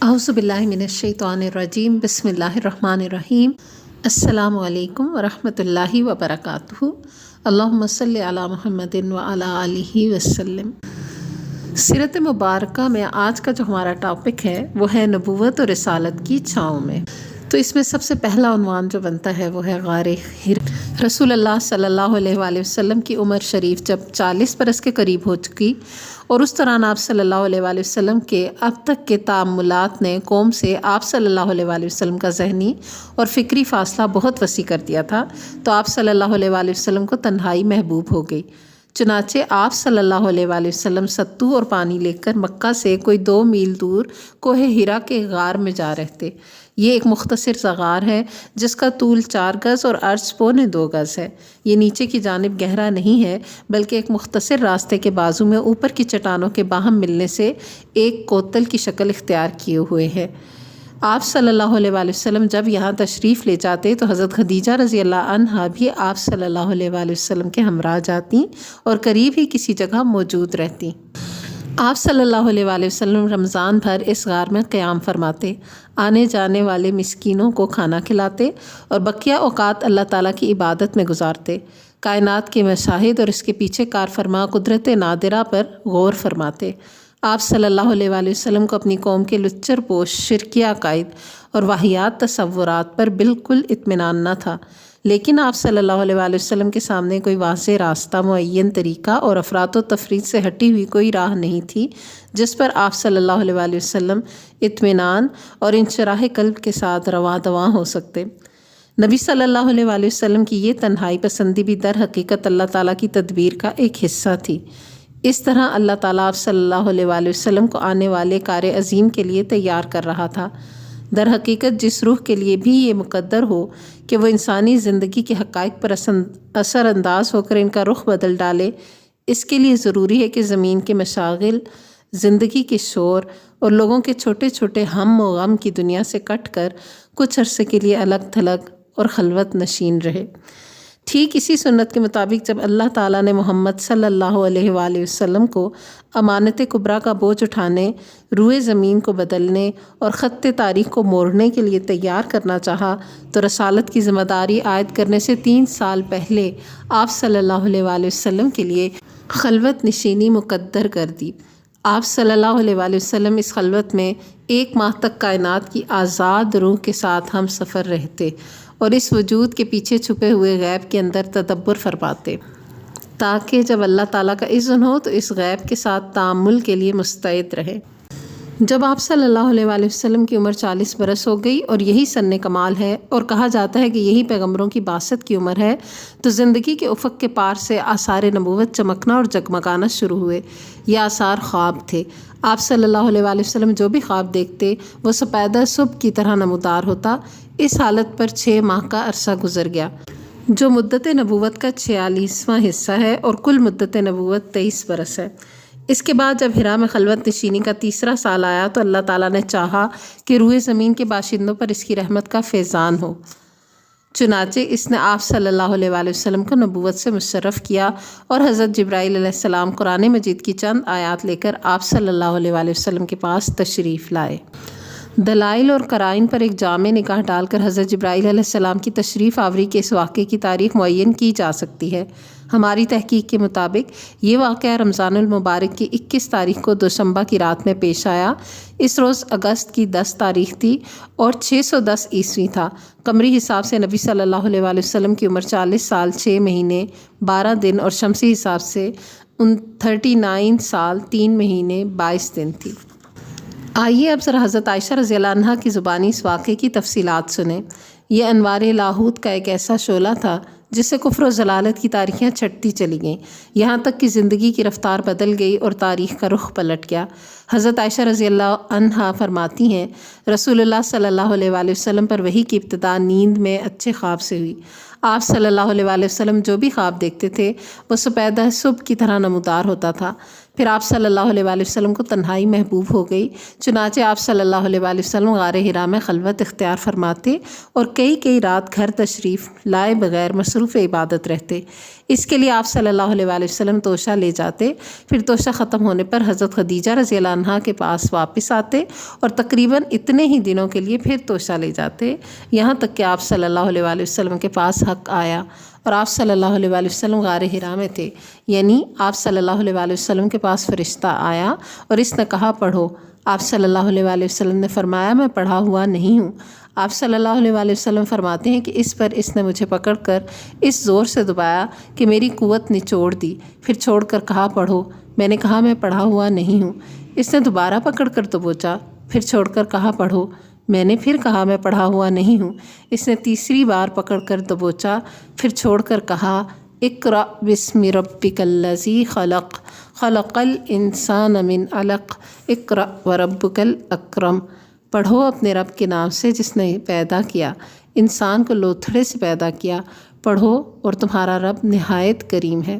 اعوذ باللہ من الشیطان الرجیم بسم اللہ الرحمن الرحیم السلام علیکم ورحمۃ اللہ وبرکاتہ اللہم صلی علی محمد وعلی آلہ وسلم۔ سیرت مبارکہ میں آج کا جو ہمارا ٹاپک ہے وہ ہے نبوت اور رسالت کی چھاؤں میں۔ تو اس میں سب سے پہلا عنوان جو بنتا ہے وہ ہے غار حرا۔ رسول اللہ صلی اللہ علیہ وآلہ وسلم کی عمر شریف جب 40 برس کے قریب ہو چکی اور اس دوران آپ صلی اللہ علیہ وآلہ وسلم کے اب تک کے تأملات نے قوم سے آپ صلی اللہ علیہ وآلہ وسلم کا ذہنی اور فکری فاصلہ بہت وسیع کر دیا تھا، تو آپ صلی اللہ علیہ وآلہ وسلم کو تنہائی محبوب ہو گئی۔ چنانچہ آپ صلی اللہ علیہ وآلہ وسلم ستو اور پانی لے کر مکہ سے کوئی 2 میل دور کوہ حرا کے غار میں جا رہے تھے۔ یہ ایک مختصر سا غار ہے جس کا طول 4 گز اور عرض 2.25 گز ہے۔ یہ نیچے کی جانب گہرا نہیں ہے بلکہ ایک مختصر راستے کے بازو میں اوپر کی چٹانوں کے باہم ملنے سے ایک کوتل کی شکل اختیار کیے ہوئے ہے۔ آپ صلی اللہ علیہ وآلہ وسلم جب یہاں تشریف لے جاتے تو حضرت خدیجہ رضی اللہ عنہا بھی آپ صلی اللہ علیہ وآلہ وسلم کے ہمراہ جاتی اور قریب ہی کسی جگہ موجود رہتی۔ آپ صلی اللہ علیہ وآلہ وسلم رمضان بھر اس غار میں قیام فرماتے، آنے جانے والے مسکینوں کو کھانا کھلاتے اور بقیہ اوقات اللہ تعالیٰ کی عبادت میں گزارتے، کائنات کے مشاہد اور اس کے پیچھے کار فرما قدرت نادرہ پر غور فرماتے۔ آپ صلی اللہ علیہ وآلہ وسلم کو اپنی قوم کے لچر پوش شرکیہ عقائد اور واہیات تصورات پر بالکل اطمینان نہ تھا، لیکن آپ صلی اللہ علیہ وآلہ وسلم کے سامنے کوئی واضح راستہ، معین طریقہ اور افراط و تفریط سے ہٹی ہوئی کوئی راہ نہیں تھی جس پر آپ صلی اللہ علیہ وآلہ وسلم اطمینان اور انشراح قلب کے ساتھ رواں دواں ہو سکتے۔ نبی صلی اللہ علیہ وآلہ وسلم کی یہ تنہائی پسندی بھی در حقیقت اللہ تعالیٰ کی تدبیر کا ایک حصہ تھی۔ اس طرح اللہ تعالیٰ آپ صلی اللہ علیہ وآلہ وسلم کو آنے والے کار عظیم کے لیے تیار کر رہا تھا۔ در حقیقت جس روح کے لیے بھی یہ مقدر ہو کہ وہ انسانی زندگی کے حقائق پر اثر انداز ہو کر ان کا رخ بدل ڈالے، اس کے لیے ضروری ہے کہ زمین کے مشاغل، زندگی کے شور اور لوگوں کے چھوٹے چھوٹے ہم و غم کی دنیا سے کٹ کر کچھ عرصے کے لیے الگ تھلگ اور خلوت نشین رہے۔ ٹھیک اسی سنت کے مطابق جب اللہ تعالیٰ نے محمد صلی اللہ علیہ وآلہ وسلم کو امانت کبریٰ کا بوجھ اٹھانے، روئے زمین کو بدلنے اور خط تاریخ کو موڑنے کے لیے تیار کرنا چاہا تو رسالت کی ذمہ داری عائد کرنے سے 3 سال پہلے آپ صلی اللہ علیہ وآلہ وسلم کے لیے خلوت نشینی مقدر کر دی۔ آپ صلی اللہ علیہ وآلہ وسلم اس خلوت میں 1 ماہ تک کائنات کی آزاد روح کے ساتھ ہم سفر رہتے اور اس وجود کے پیچھے چھپے ہوئے غیب کے اندر تدبر فرماتے، تاکہ جب اللہ تعالیٰ کا اذن ہو تو اس غیب کے ساتھ تأمل کے لیے مستعد رہے۔ جب آپ صلی اللہ علیہ وآلہ وسلم کی عمر 40 برس ہو گئی اور یہی سن کمال ہے اور کہا جاتا ہے کہ یہی پیغمبروں کی بعثت کی عمر ہے، تو زندگی کے افق کے پار سے آثار نبوت چمکنا اور جگمگانا شروع ہوئے۔ یہ آثار خواب تھے۔ آپ صلی اللہ علیہ وآلہ وسلم جو بھی خواب دیکھتے وہ سپیدہ صبح کی طرح نمودار ہوتا۔ اس حالت پر 6 ماہ کا عرصہ گزر گیا، جو مدت نبوت کا 46واں حصہ ہے اور کل مدت نبوت 23 برس ہے۔ اس کے بعد جب حرا میں خلوت نشینی کا 3 سال آیا تو اللہ تعالیٰ نے چاہا کہ روئے زمین کے باشندوں پر اس کی رحمت کا فیضان ہو، چنانچہ اس نے آپ صلی اللہ علیہ وآلہ وسلم کو نبوت سے مشرف کیا اور حضرت جبرائیل علیہ السلام قرآن مجید کی چند آیات لے کر آپ صلی اللہ علیہ وآلہ وسلم کے پاس تشریف لائے۔ دلائل اور قرائن پر ایک جامع نگاہ ڈال کر حضرت جبرائیل علیہ السلام کی تشریف آوری کے اس واقعے کی تاریخ معین کی جا سکتی ہے۔ ہماری تحقیق کے مطابق یہ واقعہ رمضان المبارک کی 21 تاریخ کو دوشنبہ کی رات میں پیش آیا۔ اس روز اگست کی 10 تاریخ تھی اور 610 عیسوی تھا۔ قمری حساب سے نبی صلی اللہ علیہ وآلہ وسلم کی عمر 40 سال 6 مہینے 12 دن اور شمسی حساب سے 39 سال 3 مہینے 22 دن تھی۔ آئیے اب ذرا حضرت عائشہ رضی اللہ عنہا کی زبانی اس واقعے کی تفصیلات سنیں۔ یہ انوار لاہوت کا ایک ایسا شعلہ تھا جس سے کفر و ضلالت کی تاریخیں چھٹتی چلی گئیں، یہاں تک کہ زندگی کی رفتار بدل گئی اور تاریخ کا رخ پلٹ گیا۔ حضرت عائشہ رضی اللہ عنہا فرماتی ہیں، رسول اللہ صلی اللہ علیہ وآلہ وسلم پر وحی کی ابتدا نیند میں اچھے خواب سے ہوئی۔ آپ صلی اللہ علیہ وآلہ وسلم جو بھی خواب دیکھتے تھے وہ سپیدہ صبح کی طرح نمودار ہوتا تھا۔ پھر آپ صلی اللہ علیہ وآلہ وسلم کو تنہائی محبوب ہو گئی، چنانچہ آپ صلی اللہ علیہ وآلہ وسلم غار حرا میں خلوت اختیار فرماتے اور کئی رات گھر تشریف لائے بغیر مصروف عبادت رہتے۔ اس کے لیے آپ صلی اللہ علیہ وآلہ وسلم توشہ لے جاتے، پھر توشہ ختم ہونے پر حضرت خدیجہ رضی اللہ عنہا کے پاس واپس آتے اور تقریباً اتنے ہی دنوں کے لیے پھر توشہ لے جاتے، یہاں تک کہ آپ صلی اللہ علیہ وآلہ وسلم کے پاس حق آیا اور آپ صلی اللہ علیہ وآلہ وسلم غار حرا میں تھے، یعنی آپ صلی اللہ علیہ وآلہ وسلم کے پاس فرشتہ آیا اور اس نے کہا پڑھو۔ آپ صلی اللہ علیہ وآلہ وسلم نے فرمایا میں پڑھا ہوا نہیں ہوں۔ آپ صلی اللہ علیہ وآلہ وسلم فرماتے ہیں کہ اس پر اس نے مجھے پکڑ کر اس زور سے دبایا کہ میری قوت نچوڑ دی، پھر چھوڑ کر کہا پڑھو۔ میں نے کہا میں پڑھا ہوا نہیں ہوں۔ اس نے دوبارہ پکڑ کر دبوچا، پھر چھوڑ کر کہا پڑھو۔ میں نے پھر کہا میں پڑھا ہوا نہیں ہوں۔ اس نے تیسری بار پکڑ کر دبوچا، پھر چھوڑ کر کہا اقرأ بسم ربک الذی خلق خلق الانسان من علق اقرأ وربک الاکرم، پڑھو اپنے رب کے نام سے جس نے پیدا کیا، انسان کو لوتھڑے سے پیدا کیا، پڑھو اور تمہارا رب نہایت کریم ہے۔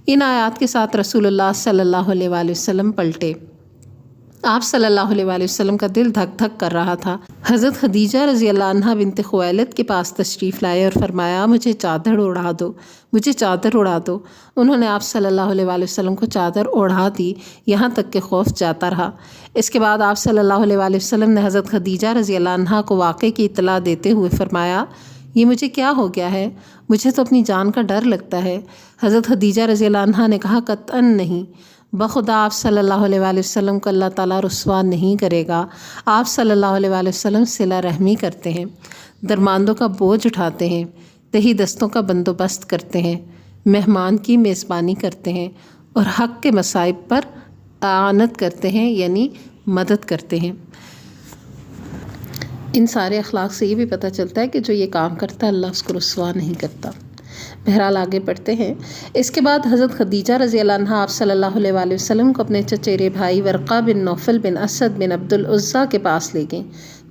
ان آیات کے ساتھ رسول اللہ صلی اللہ علیہ وآلہ وسلم پلٹے۔ آپ صلی اللہ علیہ وآلہ وسلم کا دل دھک دھک کر رہا تھا۔ حضرت خدیجہ رضی اللہ عنہا بنت خویلد کے پاس تشریف لائے اور فرمایا مجھے چادر اڑا دو، مجھے چادر اڑا دو۔ انہوں نے آپ صلی اللہ علیہ وآلہ وسلم کو چادر اڑا دی، یہاں تک کہ خوف جاتا رہا۔ اس کے بعد آپ صلی اللہ علیہ وآلہ وسلم نے حضرت خدیجہ رضی اللہ عنہا کو واقعے کی اطلاع دیتے ہوئے فرمایا یہ مجھے کیا ہو گیا ہے؟ مجھے تو اپنی جان کا ڈر لگتا ہے۔ حضرت خدیجہ رضی اللہ عنہا نے کہا قطعاً نہیں، بخدا آپ صلی اللہ علیہ وآلہ وسلم کو اللہ تعالیٰ رسوا نہیں کرے گا۔ آپ صلی اللہ علیہ وآلہ وسلم صلہ رحمی کرتے ہیں، درماندوں کا بوجھ اٹھاتے ہیں، تہی دستوں کا بندوبست کرتے ہیں، مہمان کی میزبانی کرتے ہیں اور حق کے مصائب پر اعانت کرتے ہیں، یعنی مدد کرتے ہیں۔ ان سارے اخلاق سے یہ بھی پتہ چلتا ہے کہ جو یہ کام کرتا ہے اللہ اس کو رسوا نہیں کرتا۔ بہرحال آگے پڑھتے ہیں۔ اس کے بعد حضرت خدیجہ رضی اللہ عنہا آپ صلی اللہ علیہ وآلہ وسلم کو اپنے چچیرے بھائی ورقہ بن نوفل بن اسد بن عبد العزیٰ کے پاس لے گئیں۔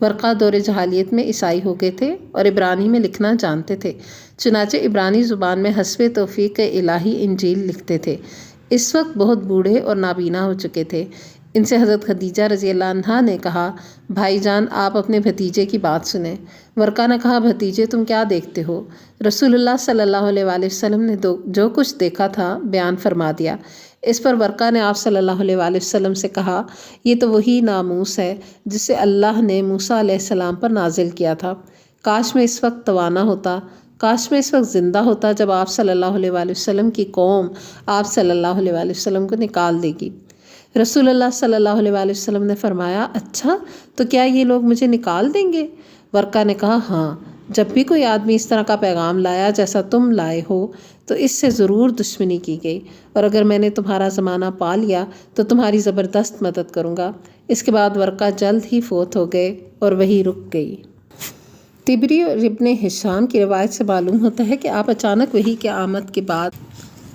ورقہ دور جاہلیت میں عیسائی ہو گئے تھے اور عبرانی میں لکھنا جانتے تھے، چنانچہ عبرانی زبان میں حسب توفیق الہی انجیل لکھتے تھے۔ اس وقت بہت بوڑھے اور نابینا ہو چکے تھے۔ ان سے حضرت خدیجہ رضی اللہ عنہا نے کہا بھائی جان آپ اپنے بھتیجے کی بات سنیں۔ ورقہ نے کہا بھتیجے تم کیا دیکھتے ہو؟ رسول اللہ صلی اللہ علیہ وآلہ وسلم نے جو کچھ دیکھا تھا بیان فرما دیا۔ اس پر ورقہ نے آپ صلی اللہ علیہ وآلہ وسلم سے کہا یہ تو وہی ناموس ہے جسے اللہ نے موسیٰ علیہ السلام پر نازل کیا تھا۔ کاش میں اس وقت توانا ہوتا، کاش میں اس وقت زندہ ہوتا جب آپ صلی اللہ علیہ وآلہ وسلم کی قوم آپ صلی اللہ علیہ وآلہ وسلم کو نکال دے گی۔ رسول اللہ صلی اللہ علیہ وآلہ وسلم نے فرمایا اچھا تو کیا یہ لوگ مجھے نکال دیں گے؟ ورقہ نے کہا ہاں، جب بھی کوئی آدمی اس طرح کا پیغام لایا جیسا تم لائے ہو تو اس سے ضرور دشمنی کی گئی، اور اگر میں نے تمہارا زمانہ پا لیا تو تمہاری زبردست مدد کروں گا۔ اس کے بعد ورقہ جلد ہی فوت ہو گئے اور وہی رک گئی۔ طبری اور ابن ہشام کی روایت سے معلوم ہوتا ہے کہ آپ اچانک وحی کے آمد کے بعد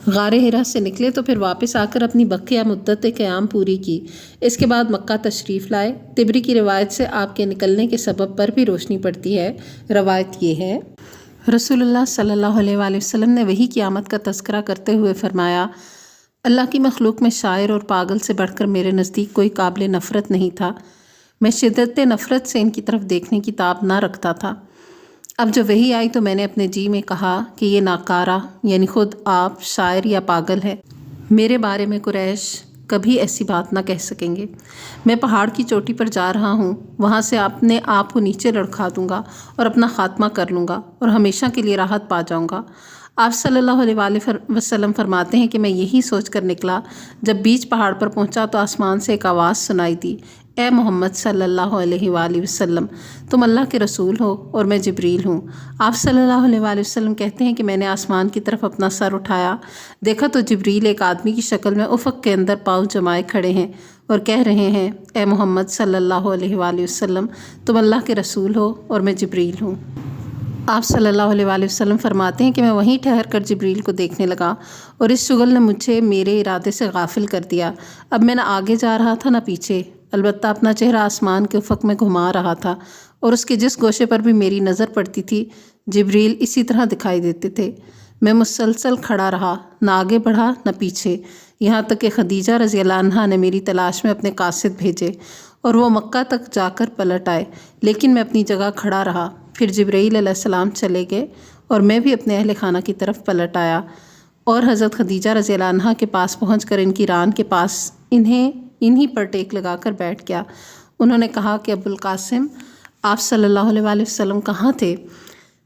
غار حرا سے نکلے تو پھر واپس آ کر اپنی بقیہ مدت قیام پوری کی۔ اس کے بعد مکہ تشریف لائے۔ طبری کی روایت سے آپ کے نکلنے کے سبب پر بھی روشنی پڑتی ہے۔ روایت یہ ہے رسول اللہ صلی اللہ علیہ وآلہ وسلم نے وحی کی آمد کا تذکرہ کرتے ہوئے فرمایا اللہ کی مخلوق میں شاعر اور پاگل سے بڑھ کر میرے نزدیک کوئی قابل نفرت نہیں تھا۔ میں شدت نفرت سے ان کی طرف دیکھنے کی تاب نہ رکھتا تھا۔ اب جو وحی آئی تو میں نے اپنے جی میں کہا کہ یہ ناکارہ یعنی خود آپ شاعر یا پاگل ہے، میرے بارے میں قریش کبھی ایسی بات نہ کہہ سکیں گے۔ میں پہاڑ کی چوٹی پر جا رہا ہوں، وہاں سے اپنے آپ کو نیچے لڑکھا دوں گا اور اپنا خاتمہ کر لوں گا اور ہمیشہ کے لیے راحت پا جاؤں گا۔ آپ صلی اللہ علیہ وآلہ وسلم فرماتے ہیں کہ میں یہی سوچ کر نکلا، جب بیچ پہاڑ پر پہنچا تو آسمان سے ایک آواز سنائی دی اے محمد صلی اللہ علیہ وآلہ وسلم تم اللہ کے رسول ہو اور میں جبریل ہوں۔ آپ صلی اللہ علیہ وآلہ وسلم کہتے ہیں کہ میں نے آسمان کی طرف اپنا سر اٹھایا، دیکھا تو جبریل ایک آدمی کی شکل میں افق کے اندر پاؤں جمائے کھڑے ہیں اور کہہ رہے ہیں اے محمد صلی اللہ علیہ وآلہ وسلم تم اللہ کے رسول ہو اور میں جبریل ہوں۔ آپ صلی اللہ علیہ وآلہ وسلم فرماتے ہیں کہ میں وہیں ٹھہر کر جبریل کو دیکھنے لگا اور اس شغل نے مجھے میرے ارادے سے غافل کر دیا۔ اب میں نہ آگے جا رہا تھا نہ پیچھے، البتہ اپنا چہرہ آسمان کے افق میں گھما رہا تھا اور اس کے جس گوشے پر بھی میری نظر پڑتی تھی جبریل اسی طرح دکھائی دیتے تھے۔ میں مسلسل کھڑا رہا، نہ آگے بڑھا نہ پیچھے، یہاں تک کہ خدیجہ رضی اللہ عنہا نے میری تلاش میں اپنے قاصد بھیجے اور وہ مکہ تک جا کر پلٹ آئے، لیکن میں اپنی جگہ کھڑا رہا۔ پھر جبرائیل علیہ السلام چلے گئے اور میں بھی اپنے اہل خانہ کی طرف پلٹ آیا اور حضرت خدیجہ رضی اللہ عنہا کے پاس پہنچ کر ان کی ران کے پاس انہی پر ٹیک لگا کر بیٹھ گیا۔ انہوں نے کہا کہ ابو القاسم، آپ صلی اللہ علیہ وآلہ وسلم کہاں تھے؟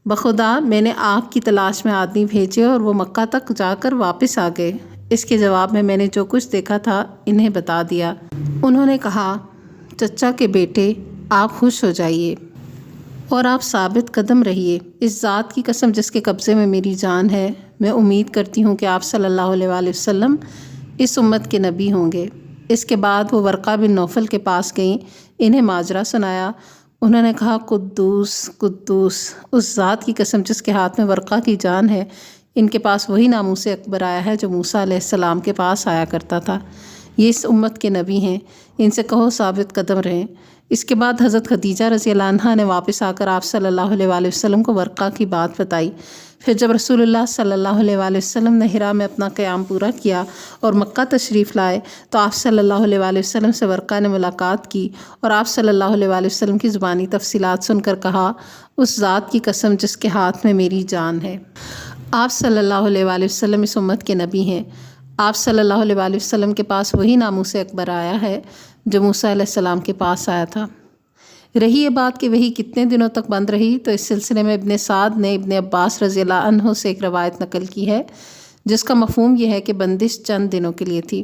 بخدا میں نے آپ کی تلاش میں آدمی بھیجے اور وہ مکہ تک جا کر واپس آ گئے۔ اس کے جواب میں نے جو کچھ دیکھا تھا انہیں بتا دیا۔ انہوں نے کہا، چچا کے بیٹے، آپ خوش ہو جائیے اور آپ ثابت قدم رہیے۔ اس ذات کی قسم جس کے قبضے میں میری جان ہے، میں امید کرتی ہوں کہ آپ صلی اللہ علیہ وآلہ وسلم اس امت کے نبی ہوں گے۔ اس کے بعد وہ ورقہ بن نوفل کے پاس گئیں، انہیں ماجرا سنایا۔ انہوں نے کہا، قدوس قدوس، اس ذات کی قسم جس کے ہاتھ میں ورقہ کی جان ہے، ان کے پاس وہی ناموس اکبر آیا ہے جو موسیٰ علیہ السلام کے پاس آیا کرتا تھا۔ یہ اس امت کے نبی ہیں، ان سے کہو ثابت قدم رہیں۔ اس کے بعد حضرت خدیجہ رضی اللہ عنہا نے واپس آ کر آپ صلی اللہ علیہ وآلہ وسلم کو ورقہ کی بات بتائی۔ پھر جب رسول اللہ صلی اللہ علیہ وآلہ وسلم نے حرا میں اپنا قیام پورا کیا اور مکہ تشریف لائے تو آپ صلی اللہ علیہ وآلہ وسلم سے ورقہ نے ملاقات کی اور آپ صلی اللہ علیہ وآلہ وسلم کی زبانی تفصیلات سن کر کہا، اس ذات کی قسم جس کے ہاتھ میں میری جان ہے، آپ صلی اللہ علیہ وآلہ وسلم اس امت کے نبی ہیں۔ آپ صلی اللہ علیہ وآلہ وسلم کے پاس وہی ناموس اکبر آیا ہے جو موسیٰ علیہ السلام کے پاس آیا تھا۔ رہی یہ بات کہ وہی کتنے دنوں تک بند رہی، تو اس سلسلے میں ابن سعد نے ابن عباس رضی اللہ عنہ سے ایک روایت نقل کی ہے جس کا مفہوم یہ ہے کہ بندش چند دنوں کے لیے تھی،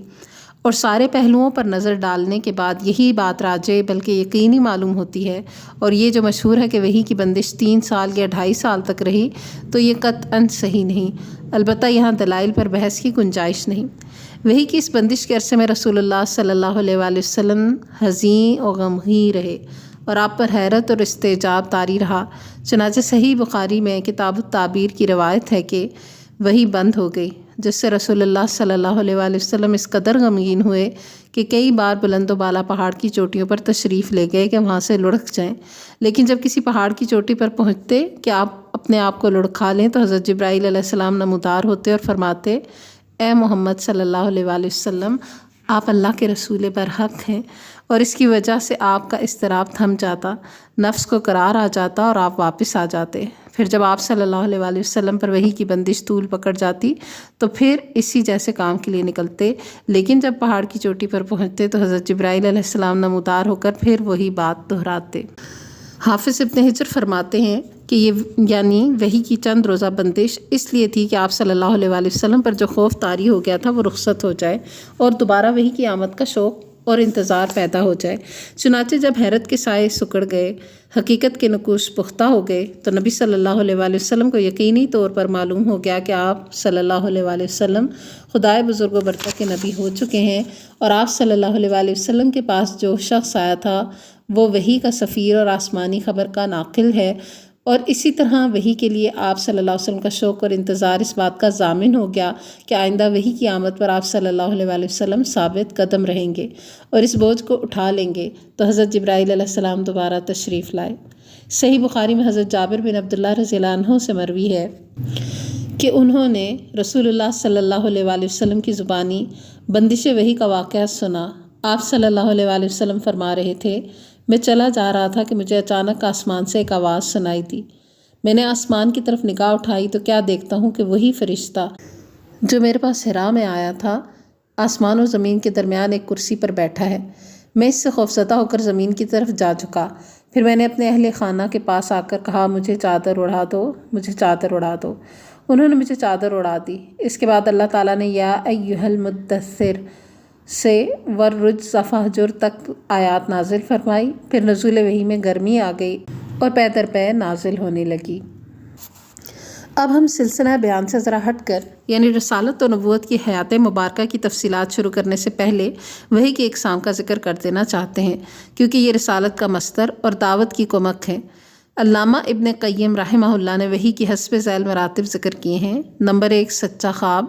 اور سارے پہلوؤں پر نظر ڈالنے کے بعد یہی بات راجع بلکہ یقینی معلوم ہوتی ہے۔ اور یہ جو مشہور ہے کہ وہی کی بندش 3 سال یا 2.5 سال تک رہی، تو یہ قطعاً صحیح نہیں، البتہ یہاں دلائل پر بحث کی گنجائش نہیں۔ وہی کی اس بندش کے عرصے میں رسول اللہ صلی اللہ علیہ وآلہ وسلم حزین و غمگین رہے اور آپ پر حیرت اور استعجاب طاری رہا۔ چنانچہ صحیح بخاری میں کتاب التعبیر کی روایت ہے کہ وہی بند ہو گئی، جس سے رسول اللہ صلی اللہ علیہ وآلہ وسلم اس قدر غمگین ہوئے کہ کئی بار بلند و بالا پہاڑ کی چوٹیوں پر تشریف لے گئے کہ وہاں سے لڑک جائیں، لیکن جب کسی پہاڑ کی چوٹی پر پہنچتے کہ آپ اپنے آپ کو لڑکھا لیں تو حضرت جبرائیل علیہ السلام نمودار ہوتے اور فرماتے، اے محمد صلی اللہ علیہ وآلہ وسلم، آپ اللہ کے رسول برحق ہیں، اور اس کی وجہ سے آپ کا اضطراب تھم جاتا، نفس کو قرار آ جاتا اور آپ واپس آ جاتے۔ پھر جب آپ صلی اللہ علیہ وآلہ وسلم پر وحی کی بندش طول پکڑ جاتی تو پھر اسی جیسے کام کے لیے نکلتے، لیکن جب پہاڑ کی چوٹی پر پہنچتے تو حضرت جبرائیل علیہ السلام نمودار ہو کر پھر وہی بات دہراتے۔ حافظ ابن حجر فرماتے ہیں کہ یہ یعنی وحی کی چند روزہ بندش اس لیے تھی کہ آپ صلی اللہ علیہ وآلہ وسلم پر جو خوف طاری ہو گیا تھا وہ رخصت ہو جائے اور دوبارہ وحی کی آمد کا شوق اور انتظار پیدا ہو جائے۔ چنانچہ جب حیرت کے سائے سکڑ گئے، حقیقت کے نقوش پختہ ہو گئے، تو نبی صلی اللہ علیہ وآلہ وسلم کو یقینی طور پر معلوم ہو گیا کہ آپ صلی اللہ علیہ وآلہ وسلم خدائے بزرگ و برتر کے نبی ہو چکے ہیں، اور آپ صلی اللہ علیہ وآلہ وسلم کے پاس جو شخص آیا تھا وہ وحی کا سفیر اور آسمانی خبر کا ناقل ہے، اور اسی طرح وحی کے لیے آپ صلی اللہ علیہ وسلم کا شوق اور انتظار اس بات کا ضامن ہو گیا کہ آئندہ وحی کی آمد پر آپ صلی اللہ علیہ وآلہ وسلم ثابت قدم رہیں گے اور اس بوجھ کو اٹھا لیں گے۔ تو حضرت جبرائیل علیہ السلام دوبارہ تشریف لائے۔ صحیح بخاری میں حضرت جابر بن عبداللہ رضی اللہ عنہ سے مروی ہے کہ انہوں نے رسول اللہ صلی اللہ علیہ وآلہ وسلم کی زبانی بندش وحی کا واقعہ سنا۔ آپ صلی اللہ علیہ وآلہ وسلم فرما رہے تھے، میں چلا جا رہا تھا کہ مجھے اچانک آسمان سے ایک آواز سنائی دی۔ میں نے آسمان کی طرف نگاہ اٹھائی تو کیا دیکھتا ہوں کہ وہی فرشتہ جو میرے پاس حرا میں آیا تھا آسمان و زمین کے درمیان ایک کرسی پر بیٹھا ہے۔ میں اس سے خوفزدہ ہو کر زمین کی طرف جا جھکا۔ پھر میں نے اپنے اہل خانہ کے پاس آ کر کہا، مجھے چادر اڑا دو، مجھے چادر اڑا دو۔ انہوں نے مجھے چادر اڑا دی۔ اس کے بعد اللہ تعالیٰ نے یا ایھا المدثر سے والرجز فاہجر تک آیات نازل فرمائی۔ پھر نزول وحی میں گرمی آ گئی اور پے در پے نازل ہونے لگی۔ اب ہم سلسلہ بیان سے ذرا ہٹ کر یعنی رسالت و نبوت کی حیات مبارکہ کی تفصیلات شروع کرنے سے پہلے وحی کی اقسام کا ذکر کر دینا چاہتے ہیں، کیونکہ یہ رسالت کا مصدر اور دعوت کی کمک ہے۔ علامہ ابن قیم رحمہ اللہ نے وحی کی حسب ذیل مراتب ذکر کیے ہیں۔ نمبر 1، سچا خواب،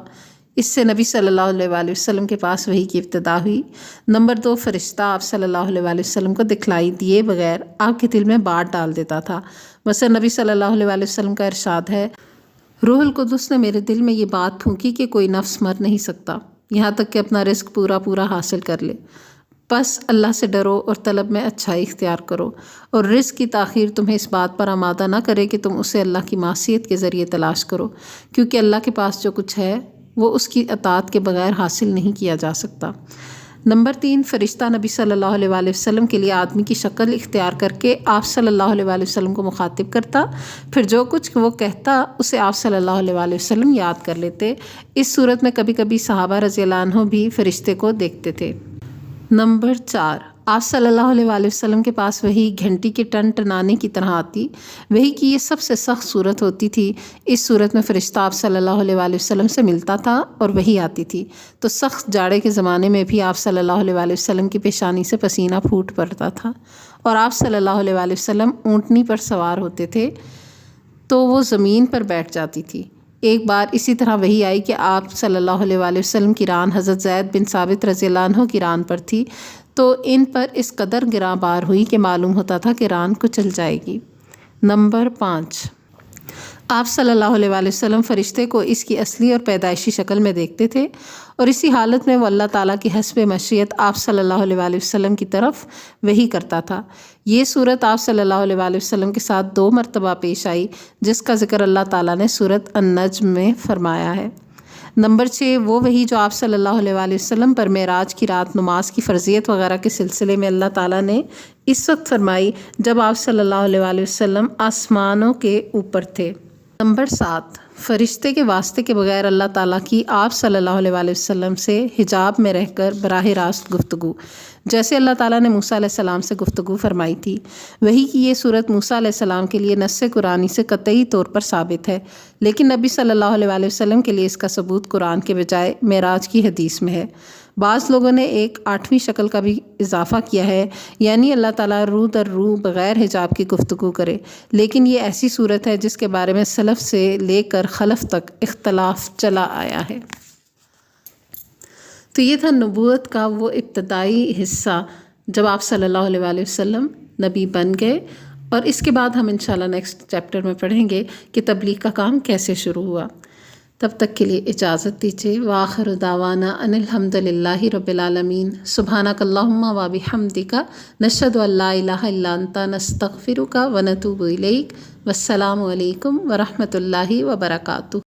اس سے نبی صلی اللہ علیہ وآلہ وسلم کے پاس وحی کی ابتدا ہوئی۔ نمبر 2، فرشتہ آپ صلی اللہ علیہ وآلہ وسلم کو دکھلائی دیے بغیر آپ کے دل میں بات ڈال دیتا تھا۔ مثلا نبی صلی اللہ علیہ وآلہ وسلم کا ارشاد ہے، روح القدس نے میرے دل میں یہ بات پھونکی کہ کوئی نفس مر نہیں سکتا، یہاں تک کہ اپنا رزق پورا پورا حاصل کر لے۔ بس اللہ سے ڈرو اور طلب میں اچھائی اختیار کرو، اور رزق کی تاخیر تمہیں اس بات پر آمادہ نہ کرے کہ تم اسے اللہ کی معصیت کے ذریعے تلاش کرو، کیونکہ اللہ کے پاس جو کچھ ہے وہ اس کی اطاعت کے بغیر حاصل نہیں کیا جا سکتا۔ نمبر 3، فرشتہ نبی صلی اللہ علیہ وآلہ وسلم کے لیے آدمی کی شکل اختیار کر کے آپ صلی اللہ علیہ وآلہ وسلم کو مخاطب کرتا، پھر جو کچھ وہ کہتا اسے آپ صلی اللہ علیہ وآلہ وسلم یاد کر لیتے۔ اس صورت میں کبھی کبھی صحابہ رضی اللہ عنہ بھی فرشتے کو دیکھتے تھے۔ نمبر 4، آپ صلی اللہ علیہ وآلہ وسلم کے پاس وہی گھنٹی کے ٹن ٹنانے کی طرح آتی۔ وہی کی یہ سب سے سخت صورت ہوتی تھی۔ اس صورت میں فرشتہ آپ صلی اللہ علیہ وآلہ وسلم سے ملتا تھا اور وہی آتی تھی، تو سخت جاڑے کے زمانے میں بھی آپ صلی اللہ علیہ وآلہ وسلم کی پیشانی سے پسینہ پھوٹ پڑتا تھا، اور آپ صلی اللہ علیہ وآلہ وسلم اونٹنی پر سوار ہوتے تھے تو وہ زمین پر بیٹھ جاتی تھی۔ ایک بار اسی طرح وہی آئی کہ آپ صلی اللہ علیہ وآلہ وسلم کی ران حضرت زید بن ثابت رضی اللہ عنہ کی ران پر تھی، تو ان پر اس قدر گراں بار ہوئی کہ معلوم ہوتا تھا کہ ران کچل جائے گی۔ نمبر 5، آپ صلی اللہ علیہ وآلہ وسلم فرشتے کو اس کی اصلی اور پیدائشی شکل میں دیکھتے تھے، اور اسی حالت میں وہ اللہ تعالیٰ کی حسب مشیت آپ صلی اللہ علیہ وآلہ وسلم کی طرف وحی کرتا تھا۔ یہ صورت آپ صلی اللہ علیہ وآلہ وسلم کے ساتھ 2 مرتبہ پیش آئی، جس کا ذکر اللہ تعالیٰ نے سورۃ النجم میں فرمایا ہے۔ نمبر 6، وہ وحی جو آپ صلی اللہ علیہ وآلہ وسلم پر معراج کی رات نماز کی فرضیت وغیرہ کے سلسلے میں اللہ تعالیٰ نے اس وقت فرمائی جب آپ صلی اللہ علیہ وآلہ وسلم آسمانوں کے اوپر تھے۔ نمبر 7، فرشتے کے واسطے کے بغیر اللہ تعالیٰ کی آپ صلی اللہ علیہ وآلہ وسلم سے حجاب میں رہ کر براہ راست گفتگو، جیسے اللہ تعالیٰ نے موسیٰ علیہ السلام سے گفتگو فرمائی تھی۔ وحی کی یہ صورت موسیٰ علیہ السلام کے لیے نص قرآنی سے قطعی طور پر ثابت ہے، لیکن نبی صلی اللہ علیہ وآلہ وسلم کے لیے اس کا ثبوت قرآن کے بجائے معراج کی حدیث میں ہے۔ بعض لوگوں نے ایک 8ویں شکل کا بھی اضافہ کیا ہے، یعنی اللہ تعالیٰ روح در روح بغیر حجاب کی گفتگو کرے، لیکن یہ ایسی صورت ہے جس کے بارے میں سلف سے لے کر خلف تک اختلاف چلا آیا ہے۔ تو یہ تھا نبوت کا وہ ابتدائی حصہ جب آپ صلی اللہ علیہ وآلہ وسلم نبی بن گئے، اور اس کے بعد ہم انشاءاللہ نیکسٹ چیپٹر میں پڑھیں گے کہ تبلیغ کا کام کیسے شروع ہوا۔ تب تک کے لیے اجازت دیجیے۔ وآخر دعوانا ان الحمد للہ رب العالمین۔ سبحانک اللہم و بحمدک، نشہد ان لا الہ الا انت، نستغفرک و نتوب الیک۔ والسلام علیکم ورحمۃ اللہ وبرکاتہ۔